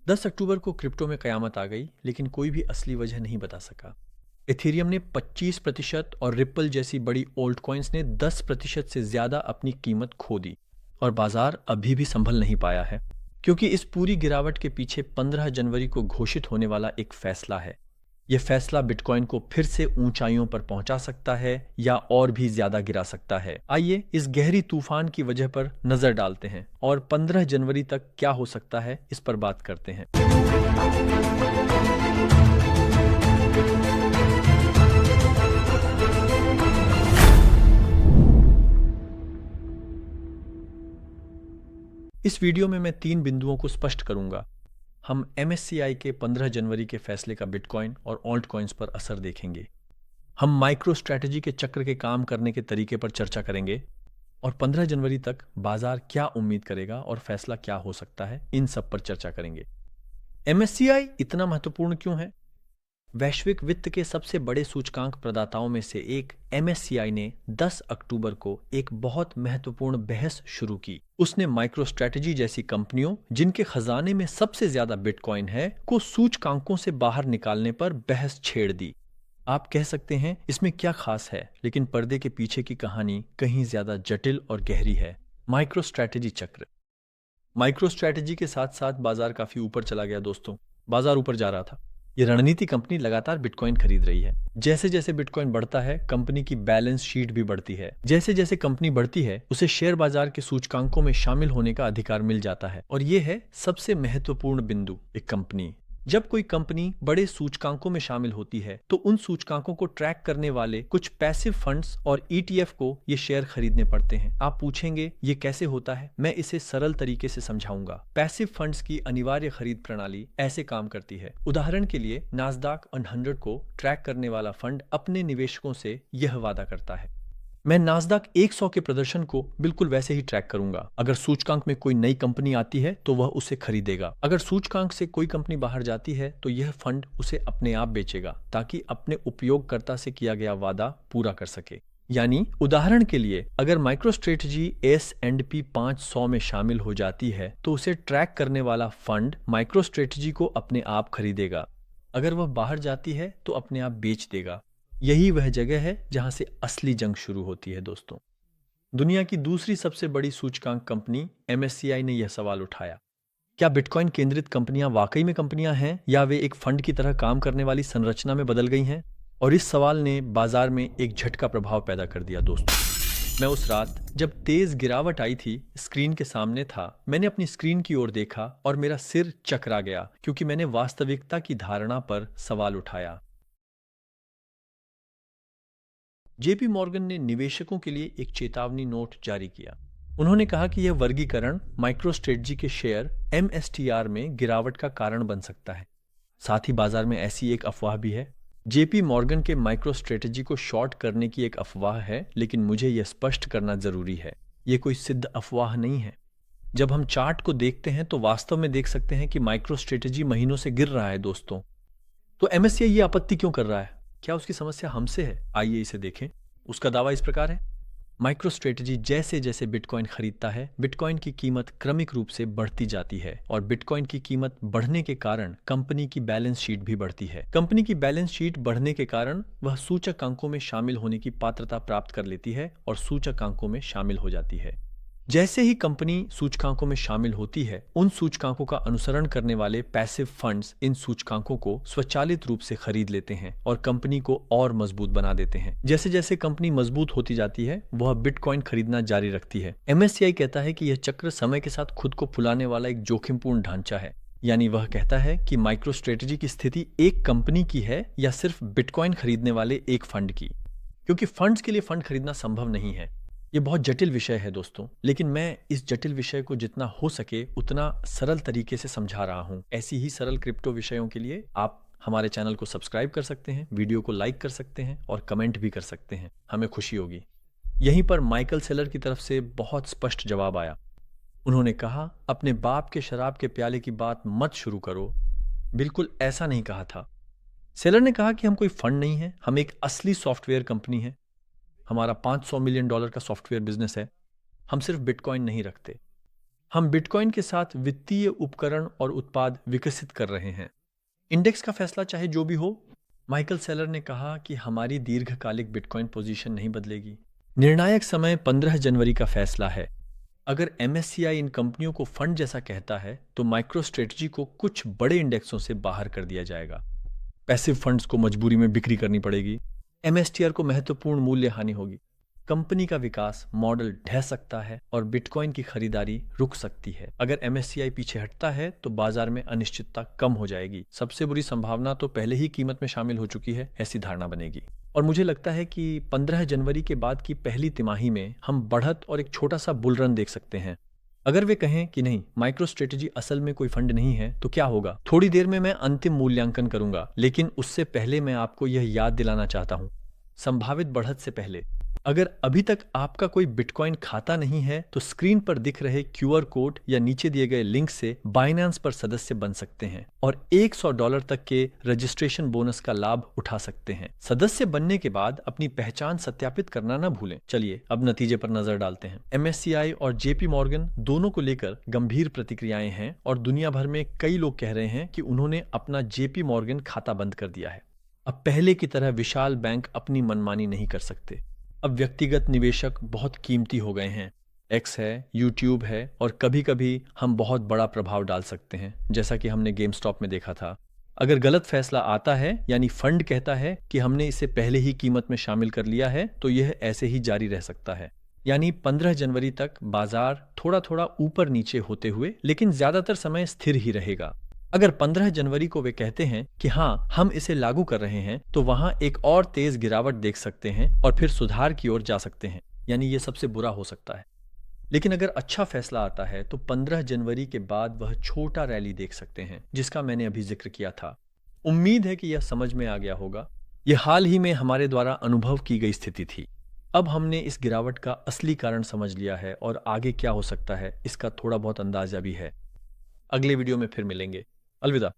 10 अक्टूबर को क्रिप्टो में कयामत आ गई, लेकिन कोई भी असली वजह नहीं बता सका। इथेरियम ने 25% और रिपल जैसी बड़ी ओल्ड कॉइन्स ने 10% से ज्यादा अपनी कीमत खो दी। और बाजार अभी भी संभल नहीं पाया है, क्योंकि इस पूरी गिरावट के पीछे 15 जनवरी को घोषित होने वाला एक फैसला है। यह फैसला बिटकॉइन को फिर से ऊंचाइयों पर पहुंचा सकता है या और भी ज्यादा गिरा सकता है। आइए इस गहरी तूफान की वजह पर नजर डालते हैं और 15 जनवरी तक क्या हो सकता है इस पर बात करते हैं। इस वीडियो में मैं 3 बिंदुओं को स्पष्ट करूंगा। हम MSCI के 15 जनवरी के फैसले का बिटकॉइन और ऑल्ट कॉइन्स पर असर देखेंगे। हम माइक्रो स्ट्रैटेजी के चक्र के काम करने के तरीके पर चर्चा करेंगे और 15 जनवरी तक बाजार क्या उम्मीद करेगा और फैसला क्या हो सकता है, इन सब पर चर्चा करेंगे। MSCI इतना महत्वपूर्ण क्यों है? वैश्विक वित्त के सबसे बड़े सूचकांक प्रदाताओं में से एक MSCI ने 10 अक्टूबर को एक बहुत महत्वपूर्ण बहस शुरू की। उसने माइक्रो स्ट्रैटेजी जैसी कंपनियों, जिनके खजाने में सबसे ज्यादा बिटकॉइन है, को सूचकांकों से बाहर निकालने पर बहस छेड़ दी। आप कह सकते हैं इसमें क्या खास है, लेकिन पर्दे के पीछे की कहानी कहीं ज्यादा जटिल और गहरी है। माइक्रो स्ट्रैटेजी चक्र। माइक्रो स्ट्रैटेजी के साथ साथ बाजार काफी ऊपर चला गया दोस्तों। बाजार ऊपर जा रहा था। ये रणनीति कंपनी लगातार बिटकॉइन खरीद रही है। जैसे जैसे बिटकॉइन बढ़ता है, कंपनी की बैलेंस शीट भी बढ़ती है। जैसे जैसे कंपनी बढ़ती है, उसे शेयर बाजार के सूचकांकों में शामिल होने का अधिकार मिल जाता है। और ये है सबसे महत्वपूर्ण बिंदु। एक कंपनी, जब कोई कंपनी बड़े सूचकांकों में शामिल होती है, तो उन सूचकांकों को ट्रैक करने वाले कुछ पैसिव फंड्स और ETF को ये शेयर खरीदने पड़ते हैं। आप पूछेंगे ये कैसे होता है? मैं इसे सरल तरीके से समझाऊंगा। पैसिव फंड्स की अनिवार्य खरीद प्रणाली ऐसे काम करती है। उदाहरण के लिए नास्डाक 100 को ट्रैक करने वाला फंड अपने निवेशकों से यह वादा करता है, मैं नास्डाक 100 के प्रदर्शन को बिल्कुल वैसे ही ट्रैक करूंगा। अगर सूचकांक में कोई नई कंपनी आती है तो वह उसे खरीदेगा। अगर सूचकांक से कोई कंपनी बाहर जाती है तो यह फंड उसे अपने आप बेचेगा, ताकि अपने उपयोगकर्ता से किया गया वादा पूरा कर सके। यानी उदाहरण के लिए, अगर माइक्रो स्ट्रेटजी S&P 500 में शामिल हो जाती है तो उसे ट्रैक करने वाला फंड माइक्रो स्ट्रेटजी को अपने आप खरीदेगा। अगर वह बाहर जाती है तो अपने आप बेच देगा। यही वह जगह है जहां से असली जंग शुरू होती है दोस्तों। दुनिया की दूसरी सबसे बड़ी सूचकांक कंपनी MSCI ने यह सवाल उठाया, क्या बिटकॉइन केंद्रित कंपनियां वाकई में कंपनियां हैं या वे एक फंड की तरह काम करने वाली संरचना में बदल गई हैं? और इस सवाल ने बाजार में एक झटका प्रभाव पैदा कर दिया दोस्तों। मैं उस रात जब तेज गिरावट आई थी, स्क्रीन के सामने था। मैंने अपनी स्क्रीन की ओर देखा और मेरा सिर चकरा गया, क्योंकि मैंने वास्तविकता की धारणा पर सवाल उठाया। JP मॉर्गन ने निवेशकों के लिए एक चेतावनी नोट जारी किया। उन्होंने कहा कि यह वर्गीकरण माइक्रो स्ट्रेटजी के शेयर MSTR में गिरावट का कारण बन सकता है। साथ ही बाजार में ऐसी एक अफवाह भी है। JP मॉर्गन के माइक्रो स्ट्रेटजी को शॉर्ट करने की एक अफवाह है, लेकिन मुझे यह स्पष्ट करना जरूरी है, यह कोई सिद्ध अफवाह नहीं है। जब हम चार्ट को देखते हैं तो वास्तव में देख सकते हैं कि माइक्रो स्ट्रेटजी महीनों से गिर रहा है दोस्तों। तो MSCI ये आपत्ति क्यों कर रहा है? क्या उसकी समस्या हमसे है? आइए इसे देखें। उसका दावा इस प्रकार है, माइक्रो स्ट्रेटजी जैसे जैसे बिटकॉइन खरीदता है, बिटकॉइन की कीमत क्रमिक रूप से बढ़ती जाती है और बिटकॉइन की कीमत बढ़ने के कारण कंपनी की बैलेंस शीट भी बढ़ती है। कंपनी की बैलेंस शीट बढ़ने के कारण वह सूचकांकों में शामिल होने की पात्रता प्राप्त कर लेती है और सूचकांकों में शामिल हो जाती है। जैसे ही कंपनी सूचकांकों में शामिल होती है, उन सूचकांकों का अनुसरण करने वाले पैसिव फंड्स इन सूचकांकों को स्वचालित रूप से खरीद लेते हैं और कंपनी को और मजबूत बना देते हैं। जैसे जैसे कंपनी मजबूत होती जाती है, वह बिटकॉइन खरीदना जारी रखती है। MSCI कहता है कि यह चक्र समय के साथ खुद को फुलाने वाला एक जोखिमपूर्ण ढांचा है। यानी वह कहता है कि माइक्रो स्ट्रेटजी की स्थिति एक कंपनी की है या सिर्फ बिटकॉइन खरीदने वाले एक फंड की, क्योंकि फंड्स के लिए फंड खरीदना संभव नहीं है। ये बहुत जटिल विषय है दोस्तों, लेकिन मैं इस जटिल विषय को जितना हो सके उतना सरल तरीके से समझा रहा हूं। ऐसी ही सरल क्रिप्टो विषयों के लिए आप हमारे चैनल को सब्सक्राइब कर सकते हैं, वीडियो को लाइक कर सकते हैं और कमेंट भी कर सकते हैं, हमें खुशी होगी। यहीं पर माइकल सेलर की तरफ से बहुत स्पष्ट जवाब आया। उन्होंने कहा, अपने बाप के शराब के प्याले की बात मत शुरू करो। बिल्कुल ऐसा नहीं कहा था। सेलर ने कहा कि हम कोई फंड नहीं है, हम एक असली सॉफ्टवेयर कंपनी है। हमारा $500 मिलियन का सॉफ्टवेयर बिजनेस है। हम सिर्फ बिटकॉइन नहीं रखते, हम बिटकॉइन के साथ वित्तीय उपकरण और उत्पाद विकसित कर रहे हैं। इंडेक्स का फैसला चाहे जो भी हो, माइकल सेलर ने कहा कि हमारी दीर्घकालिक बिटकॉइन पोजीशन नहीं बदलेगी। निर्णायक समय 15 जनवरी का फैसला है। अगर एमएससीआई इन कंपनियों को फंड जैसा कहता है तो माइक्रो स्ट्रेटजी को कुछ बड़े इंडेक्सों से बाहर कर दिया जाएगा। पैसिव फंड्स को मजबूरी में बिक्री करनी पड़ेगी। एमएसटीआर को महत्वपूर्ण मूल्य हानि होगी। कंपनी का विकास मॉडल ढह सकता है और बिटकॉइन की खरीदारी रुक सकती है। अगर एमएससीआई पीछे हटता है तो बाजार में अनिश्चितता कम हो जाएगी। सबसे बुरी संभावना तो पहले ही कीमत में शामिल हो चुकी है, ऐसी धारणा बनेगी। और मुझे लगता है कि 15 जनवरी के बाद की पहली तिमाही में हम बढ़त और एक छोटा सा बुल रन देख सकते हैं। अगर वे कहें कि नहीं, माइक्रो स्ट्रेटजी असल में कोई फंड नहीं है, तो क्या होगा? थोड़ी देर में मैं अंतिम मूल्यांकन करूंगा, लेकिन उससे पहले मैं आपको यह याद दिलाना चाहता हूं, संभावित बढ़त से पहले अगर अभी तक आपका कोई बिटकॉइन खाता नहीं है तो स्क्रीन पर दिख रहे क्यूआर कोड या नीचे दिए गए लिंक से बाइनेंस पर सदस्य बन सकते हैं और $100 तक के रजिस्ट्रेशन बोनस का लाभ उठा सकते हैं। सदस्य बनने के बाद अपनी पहचान सत्यापित करना ना भूलें। चलिए अब नतीजे पर नजर डालते हैं। एमएससीआई और जेपी मॉर्गन दोनों को लेकर गंभीर प्रतिक्रियाएं हैं और दुनिया भर में कई लोग कह रहे हैं कि उन्होंने अपना जेपी मॉर्गन खाता बंद कर दिया है। अब पहले की तरह विशाल बैंक अपनी मनमानी नहीं कर सकते। अब व्यक्तिगत निवेशक बहुत कीमती हो गए हैं। एक्स है, यूट्यूब है और कभी कभी हम बहुत बड़ा प्रभाव डाल सकते हैं, जैसा कि हमने गेम स्टॉप में देखा था। अगर गलत फैसला आता है, यानी फंड कहता है कि हमने इसे पहले ही कीमत में शामिल कर लिया है, तो यह ऐसे ही जारी रह सकता है। यानी 15 जनवरी तक बाजार थोड़ा थोड़ा ऊपर नीचे होते हुए, लेकिन ज्यादातर समय स्थिर ही रहेगा। अगर 15 जनवरी को वे कहते हैं कि हाँ, हम इसे लागू कर रहे हैं, तो वहां एक और तेज गिरावट देख सकते हैं और फिर सुधार की ओर जा सकते हैं। यानी ये सबसे बुरा हो सकता है। लेकिन अगर अच्छा फैसला आता है तो 15 जनवरी के बाद वह छोटा रैली देख सकते हैं, जिसका मैंने अभी जिक्र किया था। उम्मीद है कि यह समझ में आ गया होगा। यह हाल ही में हमारे द्वारा अनुभव की गई स्थिति थी। अब हमने इस गिरावट का असली कारण समझ लिया है और आगे क्या हो सकता है इसका थोड़ा बहुत अंदाजा भी है। अगले वीडियो में फिर मिलेंगे। अलविदा।